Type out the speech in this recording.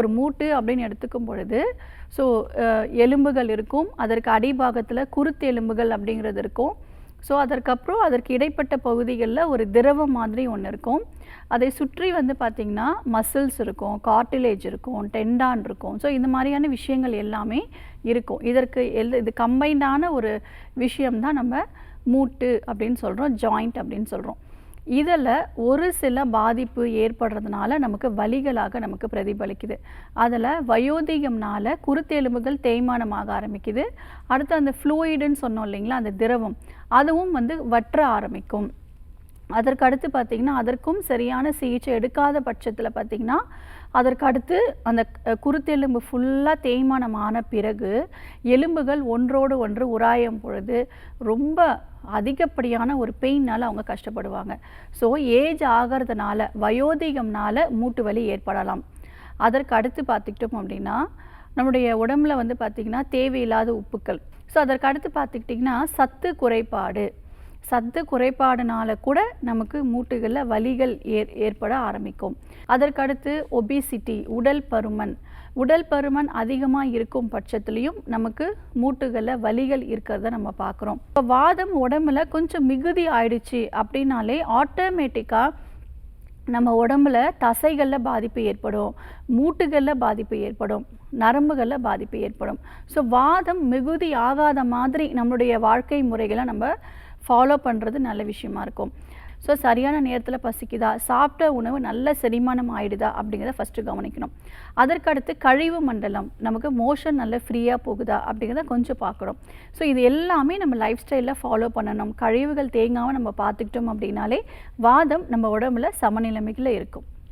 ஒரு மூட்டு அப்படின்னு எடுத்துக்கும் பொழுது ஸோ எலும்புகள் இருக்கும், அதற்கு அடிபாகத்தில் குருத்து எலும்புகள் அப்படிங்கிறது இருக்கும். ஸோ அதற்கப்புறம் அதற்கு இடைப்பட்ட பகுதிகளில் ஒரு திரவம் மாதிரி ஒன்று இருக்கும். அதை சுற்றி வந்து பார்த்திங்கன்னா மசில்ஸ் இருக்கும், கார்டிலேஜ் இருக்கும், டெண்டான் இருக்கும். ஸோ இந்த மாதிரியான விஷயங்கள் எல்லாமே இருக்கும். இதற்கு இது கம்பைண்டான ஒரு விஷயம்தான் நம்ம மூட்டு அப்படின்னு சொல்கிறோம், ஜாயிண்ட் அப்படின்னு சொல்கிறோம். இதில் ஒரு சில பாதிப்பு ஏற்படுறதுனால நமக்கு வலிகளாக நமக்கு பிரதிபலிக்குது. அதில் வயோதிகம்னால குருத்தெலும்புகள் தேய்மானமாக ஆரம்பிக்குது. அடுத்து அந்த ஃப்ளூயிடுன்னு சொன்னோம் இல்லைங்களா, அந்த திரவம் அதுவும் வந்து வற்ற ஆரம்பிக்கும். அதற்கு அடுத்து பார்த்திங்கன்னா அதற்கும் சரியான சிகிச்சை எடுக்காத பட்சத்தில் பார்த்திங்கன்னா அதற்கு அடுத்து அந்த குருத்தெலும்பு ஃபுல்லாக தேய்மானம் ஆன பிறகு எலும்புகள் ஒன்றோடு ஒன்று உராயும் பொழுது ரொம்ப அதிகப்படியான ஒரு பெயினால் அவங்க கஷ்டப்படுவாங்க. ஸோ ஏஜ் ஆகிறதுனால வயோதிகம்னால மூட்டு வலி ஏற்படலாம். அதற்கு அடுத்து பார்த்துக்கிட்டோம் அப்படின்னா நம்முடைய உடம்புல வந்து பார்த்திங்கன்னா தேவையில்லாத உப்புக்கள். ஸோ அதற்கு அடுத்து பார்த்துக்கிட்டிங்கன்னா சத்து குறைபாடுனால கூட நமக்கு மூட்டுகளில் வலிகள் ஏற்பட ஆரம்பிக்கும். அதற்கடுத்து ஒபிசிட்டி, உடல் பருமன் அதிகமாக இருக்கும் பட்சத்துலேயும் நமக்கு மூட்டுகளில் வலிகள் இருக்கிறத நம்ம பார்க்குறோம். இப்போ வாதம் உடம்புல கொஞ்சம் மிகுதி ஆயிடுச்சு அப்படின்னாலே ஆட்டோமேட்டிக்காக நம்ம உடம்புல தசைகளில் பாதிப்பு ஏற்படும், மூட்டுகளில் பாதிப்பு ஏற்படும், நரம்புகளில் பாதிப்பு ஏற்படும். ஸோ வாதம் மிகுதி ஆகாத மாதிரி நம்மளுடைய வாழ்க்கை முறைகளை நம்ம ஃபாலோ பண்ணுறது நல்ல விஷயமா இருக்கும். ஸோ சரியான நேரத்தில் பசிக்குதா, சாப்பிட்ட உணவு நல்ல செரிமானம் ஆகிடுதா அப்படிங்கிறத ஃபஸ்ட்டு கவனிக்கணும். அதற்கடுத்து கழிவு மண்டலம், நமக்கு மோஷன் நல்ல ஃப்ரீயாக போகுதா அப்படிங்கிறத கொஞ்சம் பார்க்கணும். ஸோ இது எல்லாமே நம்ம லைஃப் ஸ்டைலில் ஃபாலோ பண்ணணும். கழிவுகள் தேங்காமல் நம்ம பார்த்துக்கிட்டோம் அப்படின்னாலே வாதம் நம்ம உடம்புல சமநிலைமையில் இருக்கும்.